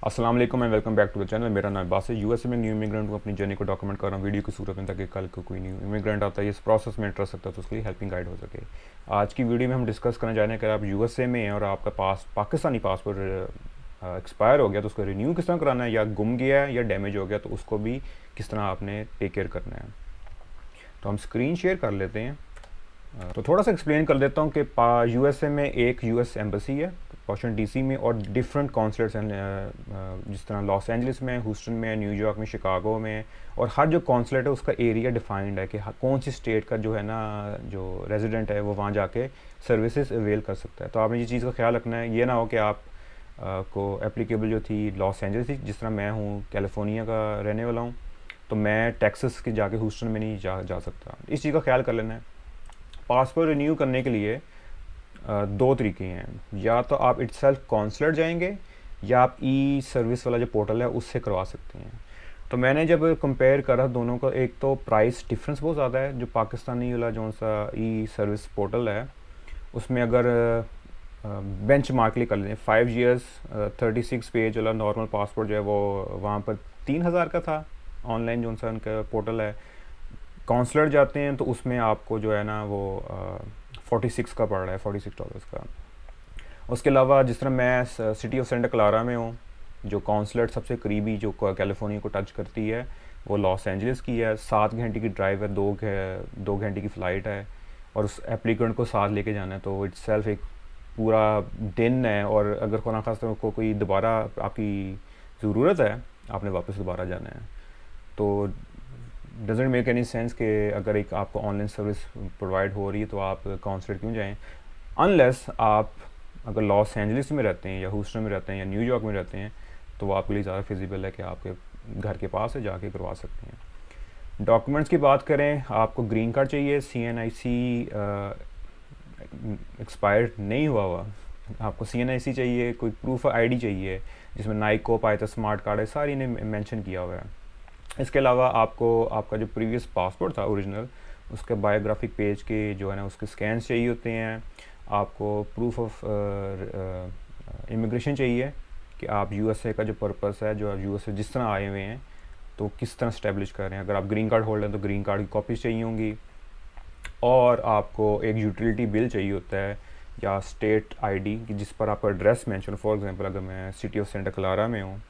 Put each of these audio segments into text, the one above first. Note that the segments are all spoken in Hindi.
अस्सलाम वालेकुम and welcome back to the channel. मेरा नाम बास है। यूएसए में न्यू इमिग्रेंट को अपनी जर्नी को डॉक्यूमेंट कर रहा हूँ वीडियो की सूरत में, ताकि कल को कोई न्यू इमिग्रेंट आता है इस प्रोसेस में इंटरेस्ट सकता है तो उसके लिए हेल्पिंग गाइड हो सके। आज की वीडियो में हम डिस्कस करना चाह रहे हैं कि आप यूएसए में हैं और आपका पाकिस्तानी पासपोर्ट एक्सपायर हो गया तो उसको रिन्यू किस तरह कराना है, या गुम गया है या डैमेज हो गया तो उसको भी किस तरह आपने टेक केयर करना है। तो हम स्क्रीन शेयर कर लेते हैं। तो थोड़ा सा एक्सप्लेन कर देता हूँ कि यूएसए में एक यूएस एम्बेसी है वाशिंगटन डीसी में, और डिफरेंट कॉन्सुलेट्स हैं जिस तरह लॉस एंजलिस में, ह्यूस्टन में, न्यूयॉर्क में, शिकागो में। और हर जो कॉन्सुलेट है उसका एरिया डिफाइंड है कि कौन सी स्टेट का जो है ना जो रेजिडेंट है वो वहाँ जाके सर्विसेज अवेल कर सकता है। तो आपने ये चीज़ का ख्याल रखना है, ये ना हो कि आप को एप्लीकेबल जो थी लॉस एंजलिस थी, जिस तरह मैं हूँ कैलिफोर्निया का रहने वाला हूँ, तो मैं टेक्सास के जाके ह्यूस्टन में नहीं जा सकता। इस चीज़ का ख्याल कर लेना है। पासपोर्ट रिन्यू करने के लिए दो तरीके हैं, या तो आप इटसेल्फ कॉन्सुलेट जाएंगे या आप ई सर्विस वाला जो पोर्टल है उससे करवा सकते हैं। तो मैंने जब कंपेयर करा दोनों को, एक तो प्राइस डिफरेंस बहुत ज़्यादा है। जो पाकिस्तानी वाला जो सा ई सर्विस पोर्टल है उसमें अगर बेंच मार्क लिए कर लें 5 ईयर्स 36 पेज वाला नॉर्मल पासपोर्ट जो है वो वहाँ पर 3,000 का था ऑनलाइन जो सा उनका पोर्टल है। कॉन्सुलेट जाते हैं तो उसमें आपको जो है ना वो 46 का पड़ रहा है, $46 का। उसके अलावा जिस तरह मैं सिटी ऑफ सेंटा क्लारा में हूँ, जो कॉन्सुलेट सबसे करीबी जो कैलिफोर्निया को टच करती है वो लॉस एंजलिस की है। 7 घंटे की ड्राइव है, 2 घंटे की फ़्लाइट है, और उस एप्लीकेंट को साथ लेके जाना है तो इट्स सेल्फ एक पूरा दिन है। और अगर खुदा खास्ता को कोई दोबारा आपकी ज़रूरत है, आपने वापस दोबारा जाना है, तो डजेंट मेक एनी सेंस कि अगर एक आपको ऑनलाइन सर्विस प्रोवाइड हो रही है तो आप कॉन्सुलेट क्यों जाएं, अनलेस आप अगर लॉस एंजलिस में रहते हैं या ह्यूस्टन में रहते हैं या न्यूयॉर्क में रहते हैं, तो वो आपके लिए ज़्यादा फिजिबल है कि आपके घर के पास है, जाके करवा सकते हैं। डॉक्यूमेंट्स की बात करें, आपको ग्रीन कार्ड चाहिए, CNIC एक्सपायर्ड नहीं हुआ आपको CNIC चाहिए, कोई प्रूफ ID चाहिए जिसमें नाइक कोप आया था, स्मार्ट कार्ड है, सारी ने मेंशन किया हुआ है। इसके अलावा आपको आपका जो प्रीवियस पासपोर्ट था ओरिजिनल, उसके बायोग्राफिक पेज के जो है ना उसके स्कैन्स चाहिए होते हैं। आपको प्रूफ ऑफ इमिग्रेशन चाहिए कि आप USA का जो पर्पस है, जो आप USA जिस तरह आए हुए हैं तो किस तरह स्टैब्लिश कर रहे हैं। अगर आप ग्रीन कार्ड होल्डर हैं तो ग्रीन कार्ड की कॉपीज़ चाहिए होंगी, और आपको एक यूटिलिटी बिल चाहिए होता है या स्टेट ID कि जिस पर आपका एड्रेस मेंशन। फॉर एग्जांपल अगर मैं सिटी ऑफ सेंटा क्लारा में हूँ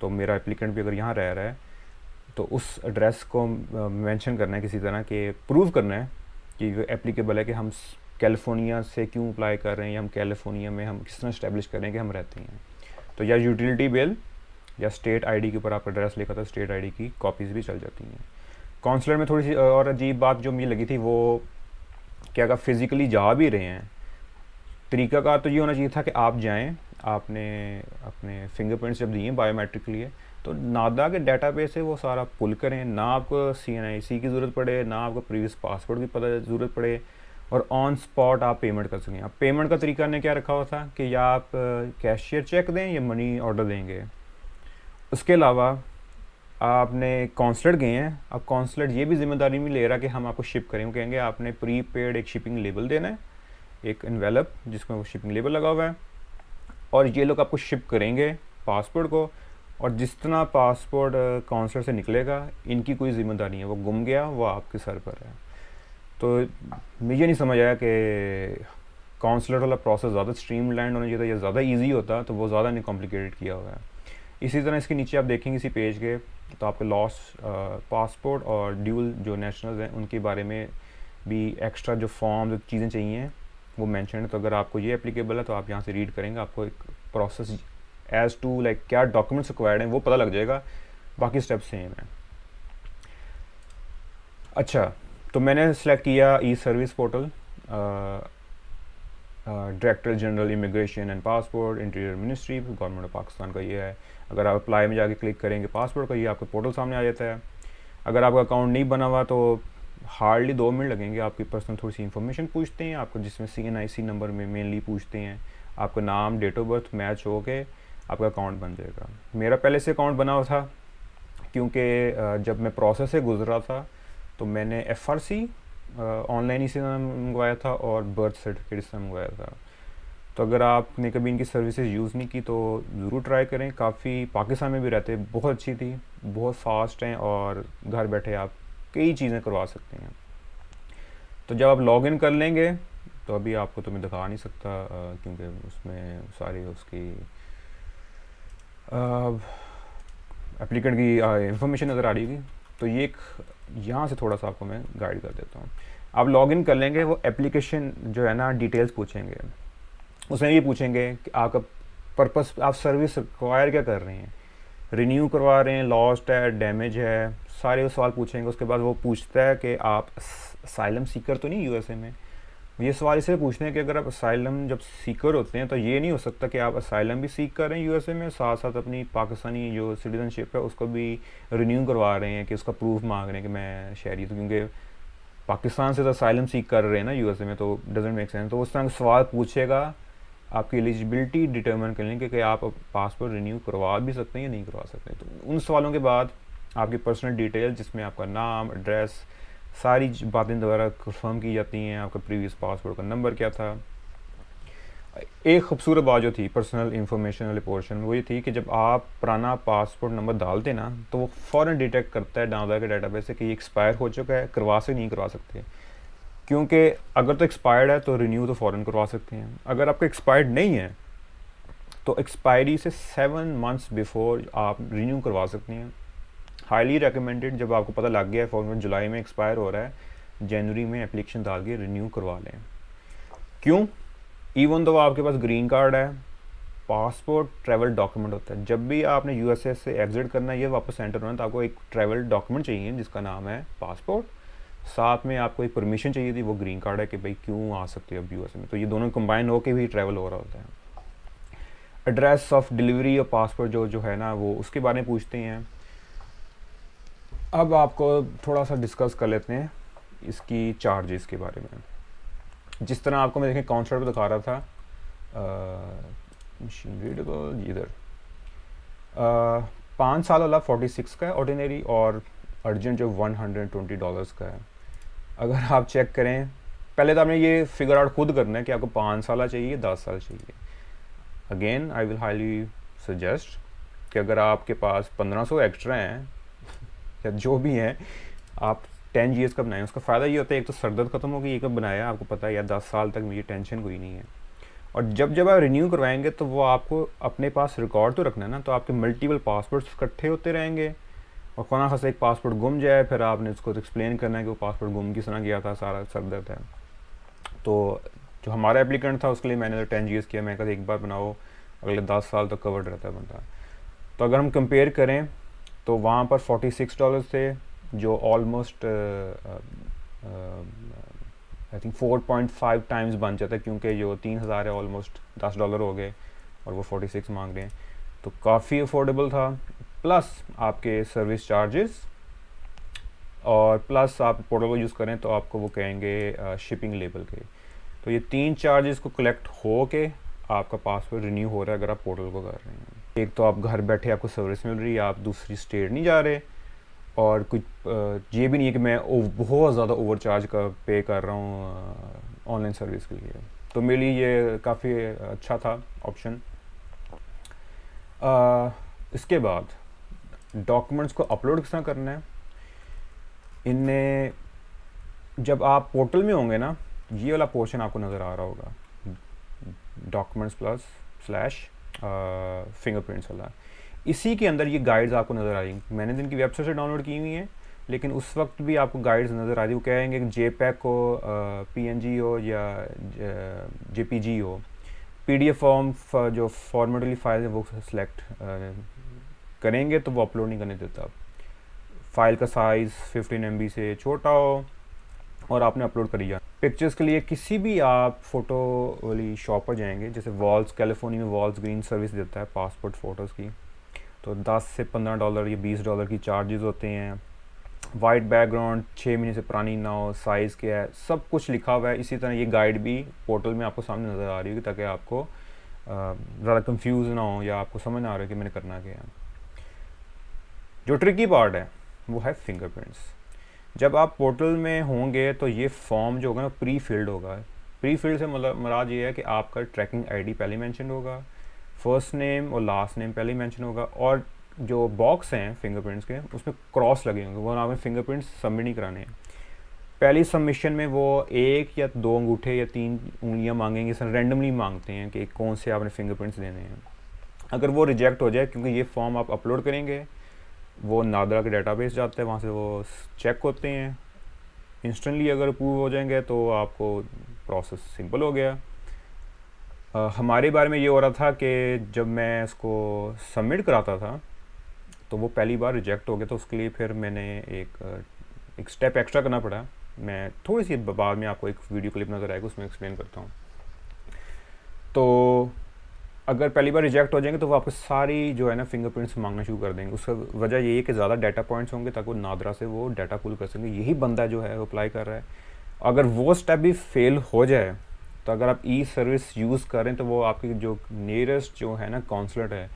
तो मेरा एप्लीकेंट भी अगर यहाँ रह रहा है तो उस एड्रेस को मेंशन करना है, किसी तरह के प्रूव करना है कि वो एप्लीकेबल है कि हम कैलिफोर्निया से क्यों अप्लाई कर रहे हैं, या हम कैलिफोर्निया में हम किस तरह इस्टेब्लिश कर रहे हैं कि हम रहते हैं। तो या यूटिलिटी बिल या स्टेट ID के ऊपर आपका एड्रेस लिखा था, स्टेट ID की कॉपीज़ भी चल जाती हैं। कॉन्सुलेट में थोड़ी सी और अजीब बात जो मुझे लगी थी वो कि अगर फिज़िकली जा भी रहे हैं, तरीक़ाकार तो ये होना चाहिए था कि आप जाएं, आपने अपने फिंगरप्रिंट्स जब दिए बायोमेट्रिक के लिए तो नादा के डाटाबेस से वो सारा पुल करें, ना आपको CNIC की ज़रूरत पड़े, ना आपको प्रीवियस पासपोर्ट की पता ज़रूरत पड़े, और ऑन स्पॉट आप पेमेंट कर सकें। अब पेमेंट का तरीका ने क्या रखा हुआ था कि या आप कैशियर चेक दें या मनी ऑर्डर देंगे। उसके अलावा आपने कॉन्सुलेट गए हैं, अब कॉन्सुलेट ये भी जिम्मेदारी नहीं ले रहा कि हम आपको शिप करें। वो कहेंगे आपने प्री पेड एक शिपिंग लेबल देना है, एक इन्वेलप जिसमें वो शिपिंग लेबल लगा हुआ है, और ये लोग आपको शिप करेंगे पासपोर्ट को। और जिस तरह पासपोर्ट कॉन्सुलेट से निकलेगा, इनकी कोई ज़िम्मेदारी नहीं है, वो गुम गया वो आपके सर पर है। तो मुझे नहीं समझ आया कि कॉन्सुलेट वाला प्रोसेस ज़्यादा स्ट्रीमलाइन होना चाहिए था या ज़्यादा इजी होता, तो वो ज़्यादा नहीं कॉम्प्लिकेटेड किया हुआ है। इसी तरह इसके नीचे आप देखेंगे इसी पेज के, तो आपके लॉस पासपोर्ट और ड्यूल जो नेशनल्स हैं उनके बारे में भी एक्स्ट्रा जो फॉर्म जो चीज़ें चाहिए वो मैंशन है। तो अगर आपको ये एप्लीकेबल है तो आप यहाँ से रीड करेंगे, आपको एक प्रोसेस एज़ टू लाइक क्या डॉक्यूमेंट्स रिक्वायर्ड हैं वो पता लग जाएगा, बाकी स्टेप सेम है। अच्छा, तो मैंने सेलेक्ट किया e service portal, director general immigration and passport, interior ministry, government of Pakistan का ये है। अगर आप अप्लाई में जाके क्लिक करेंगे पासपोर्ट का, ये आपको पोर्टल सामने आ जाता है। अगर आपका अकाउंट नहीं बना हुआ तो हार्डली 2 मिनट लगेंगे, आपकी पर्सनल थोड़ी सी इन्फॉर्मेशन पूछते हैं आपको, जिसमें CNIC नंबर में मेनली पूछते हैं, आपका नाम, डेट ऑफ बर्थ मैच हो के आपका अकाउंट बन जाएगा। मेरा पहले से अकाउंट बना हुआ था, क्योंकि जब मैं प्रोसेस से गुजरा था तो मैंने FRC ऑनलाइन ही से मंगवाया था और बर्थ सर्टिफिकेट से मंगवाया था। तो अगर आपने कभी इनकी सर्विसेज यूज़ नहीं की तो ज़रूर ट्राई करें। काफ़ी पाकिस्तान में भी रहते, बहुत अच्छी थी, बहुत फास्ट हैं और घर बैठे आप कई चीज़ें करवा सकते हैं। तो जब आप लॉगिन कर लेंगे तो अभी आपको तो मैं दिखा नहीं सकता क्योंकि उसमें सारी उसकी एप्लीकेंट की इंफॉर्मेशन नज़र आ रही होगी। तो ये एक यहाँ से थोड़ा सा आपको मैं गाइड कर देता हूँ। आप लॉगिन कर लेंगे, वो एप्लीकेशन जो है ना डिटेल्स पूछेंगे, उसमें ये पूछेंगे कि आपका पर्पस, आप सर्विस रिक्वायर क्या कर रहे हैं, रिन्यू करवा रहे हैं, लॉस्ट है, डैमेज है, सारे वो सवाल पूछेंगे। उसके बाद वो पूछता है कि आप असाइलम सीकर तो नहीं यूएसए में। ये सवाल इसलिए पूछते हैं कि अगर आप असाइलम जब सीकर होते हैं तो ये नहीं हो सकता कि आप असाइलम भी सीख कर रहे हैं यूएसए में, साथ साथ अपनी पाकिस्तानी जो सिटीजनशिप है उसको भी रिन्यू करवा रहे हैं, कि उसका प्रूफ मांग रहे हैं कि मैं शहरी हूँ, क्योंकि पाकिस्तान से तो असाइलम सीख कर रहे हैं ना यूएसए में, तो डजेंट मेक सेंस। तो उस तरह का सवाल पूछेगा, आपकी एलिजिबिलिटी डिटर्मिन कर लेंगे कि आप पासपोर्ट रिन्यू करवा भी सकते हैं या नहीं करवा सकते। तो उन सवालों के बाद आपकी पर्सनल डिटेल, जिसमें आपका नाम, एड्रेस, सारी बातें दोबारा कंफर्म की जाती हैं। आपका प्रीवियस पासपोर्ट का नंबर क्या था। एक खूबसूरत बात जो थी पर्सनल इंफॉर्मेशन वाले पोर्शन में, वो ये थी कि जब आप पुराना पासपोर्ट नंबर डालते ना तो वो फ़ौरन डिटेक्ट करता है डाउनलोड के डाटाबेस से कि ये एक्सपायर हो चुका है, करवा से नहीं करवा सकते। क्योंकि अगर तो एक्सपायर्ड है तो रिन्यू तो फ़ौरन करवा सकते हैं, अगर आपका एक्सपायर्ड नहीं है तो एक्सपायरी से 7 मंथ्स बिफोर आप रिन्यू करवा सकते हैं। हाईली रिकमेंडेड, जब आपको पता लग गया है फॉर्म जुलाई में एक्सपायर हो रहा है, जनवरी में एप्लीकेशन डाल के रिन्यू करवा लें। क्यों? इवन तो आपके पास ग्रीन कार्ड है, पासपोर्ट ट्रैवल डॉक्यूमेंट होता है। जब भी आपने यूएसए से एग्जिट करना है या वापस एंटर होना है तो आपको एक ट्रैवल डॉक्यूमेंट चाहिए जिसका नाम है पासपोर्ट, साथ में आपको एक परमिशन चाहिए थी, वो ग्रीन कार्ड है कि भाई क्यों आ सकते हो अब यूएसए में। तो ये दोनों कंबाइन होकर भी ट्रैवल हो रहा होता है। एड्रेस ऑफ डिलीवरी और पासपोर्ट जो है ना वो उसके बारे में पूछते हैं। अब आपको थोड़ा सा डिस्कस कर लेते हैं इसकी चार्जेस के बारे में। जिस तरह आपको मैं देखें काउंटर पर दिखा रहा था, मशीन रीडेबल इधर 5 साल वाला 46 का है ऑर्डिनरी, और अर्जेंट जो $120 का है। अगर आप चेक करें, पहले तो आपने ये फिगर आउट खुद करना है कि आपको 5 साल चाहिए, 10 साल चाहिए। Again I will highly suggest कि अगर आपके पास 1500 एक्स्ट्रा हैं या जो भी हैं, आप 10 ईयर्स का बनाएं। उसका फ़ायदा ये होता है, एक तो सरदर्द खत्म हो गई, एक बनाया आपको पता है यार 10 साल तक मुझे टेंशन कोई नहीं है। और जब जब आप रिन्यू करवाएंगे तो वो आपको अपने पास रिकॉर्ड तो रखना है ना, तो आपके मल्टीपल पासपोर्ट्स इकट्ठे होते रहेंगे और खाना खासा एक पासपोर्ट गुम जाए, फिर आपने उसको तो एक्सप्लेन करना है कि वो पासपोर्ट गुम किस तरह गया था, सारा सरदर्द है। तो जो हमारा एप्लीकेंट था उसके लिए मैंने तो 10 ईयर्स किया, मैं कहता एक बार बनाओ, अगले 10 साल तक कवर्ड रहता है बंदा। तो अगर हम कंपेयर करें तो वहाँ पर $46 थे, जो ऑलमोस्ट आई थिंक 4.5 टाइम्स बन जाता है, क्योंकि जो 3000 है ऑलमोस्ट $10 हो गए और वो 46 मांग रहे हैं। तो काफ़ी अफोर्डेबल था, प्लस आपके सर्विस चार्जेस, और प्लस आप पोर्टल को यूज़ करें तो आपको वो कहेंगे शिपिंग लेबल के। तो ये 3 चार्जेस को कलेक्ट हो के आपका पासवर्ड रिन्यू हो रहा है अगर आप पोर्टल को कर रहे हैं। एक तो आप घर बैठे आपको सर्विस मिल रही है, आप दूसरी स्टेट नहीं जा रहे, और कुछ ये भी नहीं है कि मैं बहुत ज़्यादा ओवर चार्ज का पे कर रहा हूँ ऑनलाइन सर्विस के लिए। तो मेरे लिए ये काफ़ी अच्छा था ऑप्शन। इसके बाद डॉक्यूमेंट्स को अपलोड किस तरह करना है, इनमें जब आप पोर्टल में होंगे ना, ये वाला पोर्शन आपको नज़र आ रहा होगा, डॉक्यूमेंट्स प्लस स्लैश फिंगरप्रिंट्स वाला। इसी के अंदर ये गाइड्स आपको नज़र आ रही। मैंने तो इनकी वेबसाइट से डाउनलोड की हुई हैं, लेकिन उस वक्त भी आपको गाइड्स नज़र आ रही। वो कहेंगे कि जेपैक हो, पीएनजी हो या जेपीजी हो, पीडीएफ फॉर्म जो फॉर्मेटली फाइल है वो सिलेक्ट करेंगे तो वो अपलोड नहीं करने देता। फाइल का साइज़ 15 MB से छोटा हो और आपने अपलोड करी जाए। पिक्चर्स के लिए किसी भी आप फ़ोटो वाली शॉप पर जाएंगे, जैसे वॉल्स, कैलिफोर्निया में वॉल्स ग्रीन सर्विस देता है पासपोर्ट फ़ोटोज़ की, तो $10 से $15 या $20 की चार्जेस होते हैं। वाइट बैकग्राउंड, 6 महीने से पुरानी ना हो, साइज़ क्या है, सब कुछ लिखा हुआ है। इसी तरह ये गाइड भी पोर्टल में आपको सामने नज़र आ रही होगी, ताकि आपको ज़्यादा कंफ्यूज ना हो या आपको समझ ना आ रहा है कि मैंने करना क्या है। जो ट्रिकी पार्ट है वो है फिंगरप्रिंट्स। जब आप पोर्टल में होंगे तो ये फॉर्म जो होगा ना प्री फिल्ड होगा, प्री फील्ड से मतलब मुराद ये है कि आपका ट्रैकिंग आईडी पहले मेंशन होगा, फर्स्ट नेम और लास्ट नेम पहले मेंशन होगा, और जो बॉक्स हैं फिंगरप्रिंट्स के उसमें क्रॉस लगे होंगे, वो आपने फिंगरप्रिंट्स सबमिट नहीं कराने हैं। पहली सबमिशन में वो 1 या 2 अंगूठे या 3 उंगलियां मांगेंगे, सर रैंडमली मांगते हैं कि कौन से आपने फिंगरप्रिंट्स देने हैं। अगर वो रिजेक्ट हो जाए, क्योंकि ये फॉर्म आप अपलोड करेंगे, वो नादरा के डेटाबेस जाता है, वहाँ से वो चेक होते हैं, इंस्टेंटली अगर अप्रूव हो जाएंगे तो आपको प्रोसेस सिंपल हो गया। हमारे बारे में ये हो रहा था कि जब मैं इसको सबमिट कराता था तो वो पहली बार रिजेक्ट हो गया, तो उसके लिए फिर मैंने एक स्टेप एक्स्ट्रा करना पड़ा। मैं थोड़ी सी बाद में आपको एक वीडियो क्लिप नज़र आएगा, उसमें एक्सप्लेन करता हूँ। तो अगर पहली बार रिजेक्ट हो जाएंगे तो वो आपको सारी जो है ना फिंगरप्रिंट्स मांगना शुरू कर देंगे। उसका वजह यही है कि ज़्यादा डाटा पॉइंट्स होंगे ताकि वो नादरा से वो डाटा पुल कर सकेंगे, यही बंदा जो है वो अप्लाई कर रहा है। अगर वो स्टेप भी फेल हो जाए तो अगर आप ई सर्विस यूज़ करें तो वो आपकी जो नियरेस्ट जो है ना कॉन्सुलेट है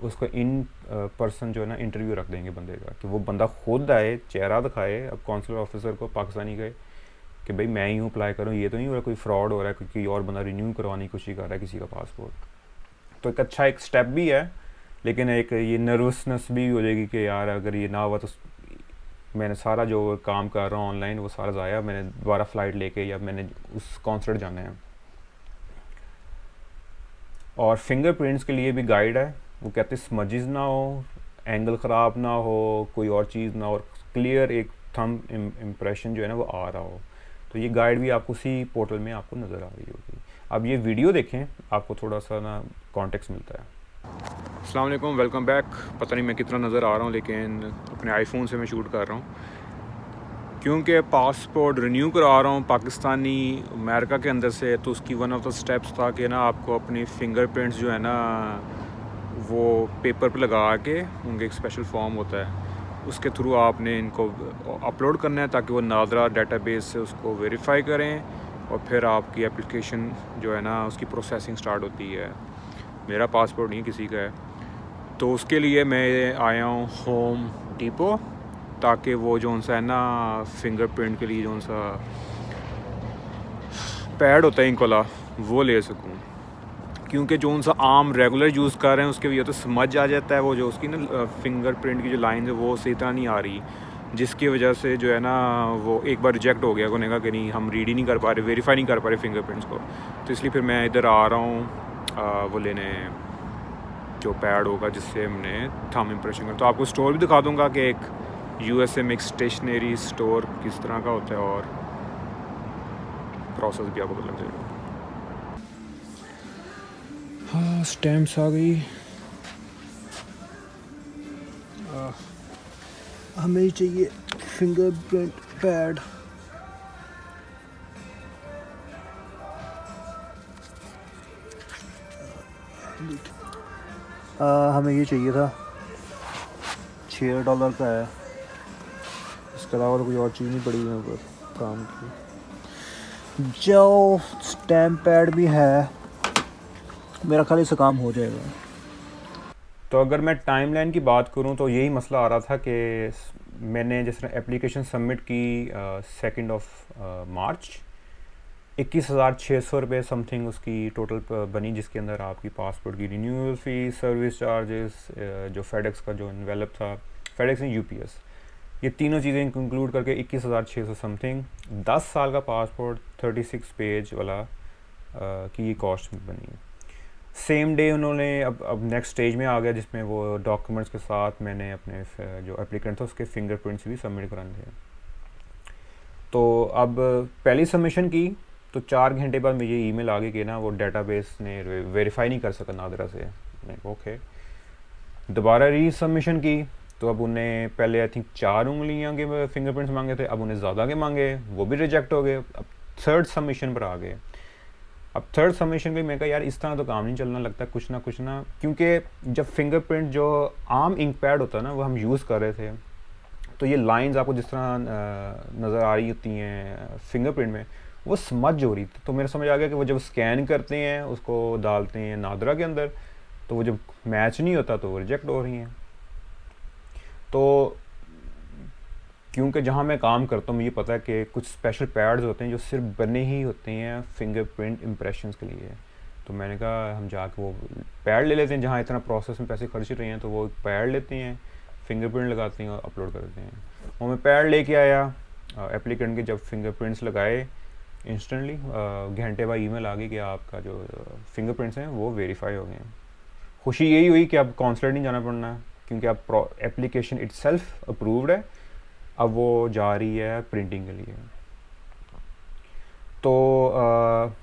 उसको इन पर्सन जो है ना इंटरव्यू रख देंगे बंदे का, कि वो बंदा खुद आए, चेहरा दिखाए अब कॉन्सुलर ऑफिसर को पाकिस्तानी के, कि भाई मैं ही हूँ अप्लाई करूँ, ये तो नहीं हो रहा कोई फ्रॉड हो रहा है, क्योंकि और बंदा रिन्यू करवाने की कोशिश कर रहा है किसी का पासपोर्ट। तो एक अच्छा एक स्टेप भी है, लेकिन एक ये नर्वसनेस भी हो जाएगी कि यार अगर ये ना हुआ तो मैंने सारा जो काम कर रहा हूँ ऑनलाइन वो सारा ज़ाया, मैंने दोबारा फ़्लाइट लेके या मैंने उस कॉन्सर्ट जाना है। और फिंगरप्रिंट्स के लिए भी गाइड है, वो कहते हैं स्मजेस ना हो, एंगल ख़राब ना हो, कोई और चीज़ ना हो, और क्लियर एक थंब इम्प्रेशन जो है ना वो आ रहा हो। तो ये गाइड भी आपको उसी पोर्टल में आपको नज़र आ रही होगी। अब ये वीडियो देखें, आपको थोड़ा सा ना कॉन्टेक्स्ट मिलता है। अस्सलाम वालेकुम, वेलकम बैक। पता नहीं मैं कितना नज़र आ रहा हूँ, लेकिन अपने आईफोन से मैं शूट कर रहा हूँ क्योंकि पासपोर्ट रिन्यू करा रहा हूँ पाकिस्तानी अमेरिका के अंदर से। तो उसकी वन ऑफ द स्टेप्स था कि ना आपको अपनी फिंगरप्रिंट्स जो है ना वो पेपर पे लगा के, उनका एक स्पेशल फॉर्म होता है, उसके थ्रू आपने इनको अपलोड करना है ताकि वो नादरा डेटाबेस से उसको वेरीफाई करें, और फिर आपकी एप्लीकेशन जो है ना उसकी प्रोसेसिंग स्टार्ट होती है। मेरा पासपोर्ट नहीं किसी का है, तो उसके लिए मैं आया हूँ होम डिपो, ताकि वो जो सा है ना फिंगरप्रिंट के लिए जो सा पैड होता है इंक वाला वो ले सकूँ, क्योंकि जो सा आम रेगुलर यूज़ कर रहे हैं उसके भी तो समझ आ जाता है, वो जो उसकी ना फिंगरप्रिंट की जो लाइन है वो सही तरह नहीं आ रही, जिसकी वजह से जो है ना वो एक बार रिजेक्ट हो गया। उन्होंने कहा कि नहीं हम रीड ही नहीं कर पा रहे, वेरीफाई नहीं कर पा रहे फिंगरप्रिंट्स को। तो इसलिए फिर मैं इधर आ रहा हूँ वो लेने जो पैड होगा जिससे हमने थंब इम्प्रेशन कर। तो आपको स्टोर भी दिखा दूँगा कि एक USM एक स्टेशनरी स्टोर किस तरह का होता है, और प्रोसेस भी आपको पता लग जाएगा। हाँ, स्टैम्प्स आ गई। हमें चाहिए फिंगरप्रिंट पैड। हमें ये चाहिए था, $6 का है, इसके अलावा तो कोई और चीज़ नहीं पड़ी मेरे ऊपर काम की। जो स्टैम्प पैड भी है, मेरा ख्याल इससे काम हो जाएगा। तो अगर मैं टाइमलाइन की बात करूं तो यही मसला आ रहा था कि मैंने जिस तरह एप्लीकेशन सबमिट की 2 मार्च, 21,600 रुपये समथिंग उसकी टोटल बनी, जिसके अंदर आपकी पासपोर्ट की रिन्यूअल फ़ी, सर्विस चार्जेस, जो फेडेक्स का जो इन्वेलप था, फेडेक्स एंड UPS, ये तीनों चीज़ें इंक्लूड करके 21,600 समथिंग। 10 साल का पासपोर्ट 36 पेज वाला की ये कॉस्ट बनी। सेम डे उन्होंने अब नेक्स्ट स्टेज में आ गया, जिसमें वो डॉक्यूमेंट्स के साथ मैंने अपने जो एप्लीकेंट था उसके फिंगरप्रिंट्स भी सबमिट कराने थे। तो अब पहली सबमिशन की तो 4 घंटे बाद मुझे ईमेल आ गई कि ना वो डेटाबेस ने वेरीफाई नहीं कर सका नादरा से। ओके, दोबारा री सबमिशन की तो अब उन्हें पहले आई थिंक 4 उंगलियां के फिंगरप्रिंट्स मांगे थे, अब उन्हें ज़्यादा के मांगे, वो भी रिजेक्ट हो गए। अब थर्ड सबमिशन पर आ गए। अब थर्ड सबमिशन पे मैं कहा यार इस तरह तो काम नहीं चलना, लगता कुछ ना, क्योंकि जब फिंगरप्रिंट जो आम इंक पैड होता है ना वो हम यूज़ कर रहे थे, तो ये लाइंस आपको जिस तरह नज़र आ रही होती हैं फिंगरप्रिंट में, वो स्मज हो रही थी। तो मेरा समझ आ गया कि वो जब स्कैन करते हैं उसको डालते हैं नादरा के अंदर, तो वो जब मैच नहीं होता तो वो रिजेक्ट हो रही हैं। तो क्योंकि जहाँ मैं काम करता हूँ मुझे पता है कि कुछ स्पेशल पैड्स होते हैं जो सिर्फ बने ही होते हैं फिंगरप्रिंट इम्प्रेशंस के लिए। तो मैंने कहा हम जाके वो पैड ले लेते हैं, जहाँ इतना प्रोसेस में पैसे खर्च रहे हैं तो वो पैड लेते हैं, फिंगरप्रिंट लगाते हैं और अपलोड कर देते हैं। वो मैं पैड लेके आया, एप्लीकेंट के जब फिंगरप्रिंट्स लगाए इंस्टेंटली घंटे बाद ईमेल आ गई कि आपका जो फिंगरप्रिंट्स हैं वो वेरीफाई हो गए हैं। खुशी यही हुई कि अब कॉन्सुलेट नहीं जाना पड़ना है, क्योंकि अब एप्लीकेशन इटसेल्फ अप्रूव्ड है, अब वो जा रही है प्रिंटिंग के लिए। तो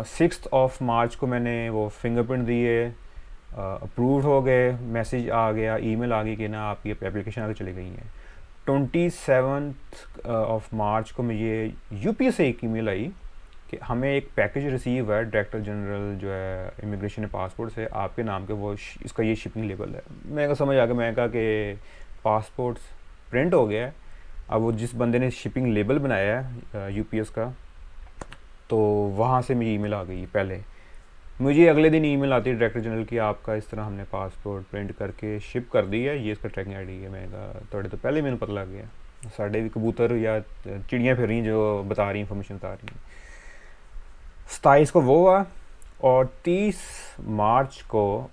6 मार्च को मैंने वो फिंगरप्रिंट दिए, अप्रूव्ड हो गए, मैसेज आ गया, ईमेल आ गई कि ना आपकी एप्लीकेशन आगे चली गई है। 27 मार्च को मुझे यूपी से एक ईमेल आई कि हमें एक पैकेज रिसीव है डायरेक्टर जनरल जो है इमिग्रेशन एंड पासपोर्ट से, आपके नाम के वो इसका ये शिपिंग लेबल है। मैं समझ आ गया, मैं कहा कि पासपोर्ट प्रिंट हो गया है, अब वो जिस बंदे ने शिपिंग लेबल बनाया है यूपीएस का, तो वहाँ से मुझे ईमेल आ गई। पहले मुझे अगले दिन ईमेल आती है डायरेक्टर जनरल की, आपका इस तरह हमने पासपोर्ट प्रिंट करके शिप कर दी है, ये इसका ट्रैकिंग आईडी है। मैं कहा थोड़े तो पहले मैंने पता लग गया, साढ़े भी कबूतर या चिड़ियाँ फिर रही जो बता रही इन्फॉर्मेशन बता रही हैं। 27 को वो हुआ, और 30 मार्च को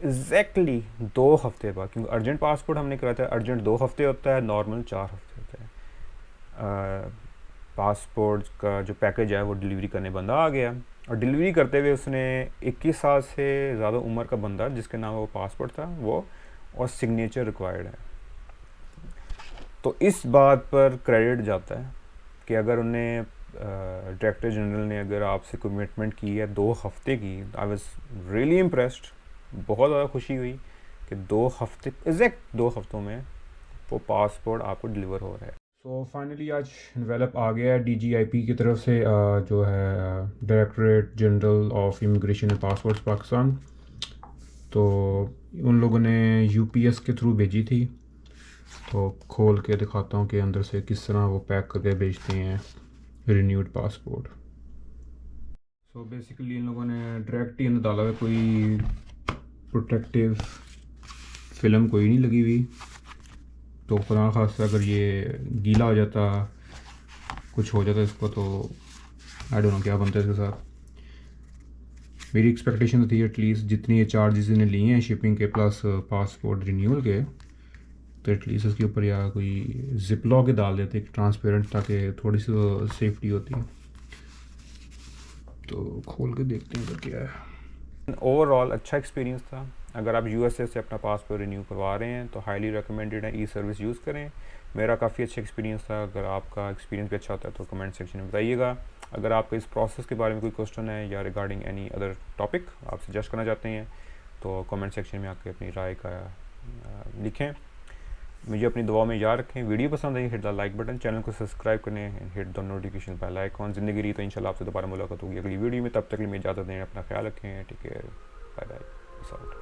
एग्जैक्टली 2 हफ्ते बाद, क्योंकि अर्जेंट पासपोर्ट हमने कराया था, अर्जेंट 2 हफ्ते होता है, नॉर्मल 4 हफ्ते होता है। पासपोर्ट का जो पैकेज है वो डिलीवरी करने बंदा आ गया, और डिलीवरी करते हुए उसने 21 साल से ज़्यादा उम्र का बंदा जिसके नाम वो पासपोर्ट था वो, और सिग्नेचर रिक्वायर्ड है। तो इस बात पर क्रेडिट जाता है कि अगर उन्हें डायरेक्टर जनरल ने अगर आपसे कमिटमेंट की है 2 हफ्ते की, आई वाज रियली इम्प्रेस्ड, बहुत ज़्यादा खुशी हुई कि 2 हफ्ते, एग्जैक्ट 2 हफ्तों में वो पासपोर्ट आपको डिलीवर हो रहा है। सो फाइनली आज डेवलप आ गया है DGIP की तरफ से, जो है directorate general of immigration and passports Pakistan. तो उन लोगों ने UPS के थ्रू भेजी थी, तो खोल के दिखाता हूँ कि अंदर से किस तरह वो पैक करके भेजते हैं रिन्यूड पासपोर्ट। सो बेसिकली इन लोगों ने डायरेक्ट ही अंदर डाला हुआ, कोई प्रोटेक्टिव फिल्म कोई नहीं लगी हुई, तो खुदा खास्ता अगर ये गीला हो जाता, कुछ हो जाता इसको, तो आई डोंट नो क्या बनता है इसके साथ। मेरी एक्सपेक्टेशन तो थी एटलीस्ट जितनी ये चार्जेस इन्हें लिए हैं शिपिंग के प्लस पासपोर्ट रिन्यूअल के, तो एटलीस्ट इसके ऊपर या कोई जिप लॉक डाल देते ट्रांसपेरेंट, ताकि थोड़ी सी सेफ्टी होती। तो खोल के देखते हैं क्या है। ओवरऑल अच्छा एक्सपीरियंस था। अगर आप USA से अपना पासपोर्ट रिन्यू करवा रहे हैं तो हाईली रिकमेंडेड है, सर्विस यूज़ करें। मेरा काफ़ी अच्छा एक्सपीरियंस था। अगर आपका एक्सपीरियंस भी अच्छा होता है तो कमेंट सेक्शन में बताइएगा। अगर आपका इस प्रोसेस के बारे में कोई क्वेश्चन है या रिगार्डिंग एनी अदर टॉपिक आप सजेस्ट करना चाहते हैं तो कमेंट सेक्शन में आके अपनी राय का लिखें। मुझे अपनी दुआ में याद रखें। वीडियो पसंद आई hit the like button, channel को सब्सक्राइब करें, hit the notification bell icon. ज़िंदगी रही तो इंशाल्लाह आपसे दोबारा मुलाकात होगी अगली वीडियो में। तब तक के लिए इजाज़त दें, अपना ख्याल रखें। Take care, bye bye, peace out.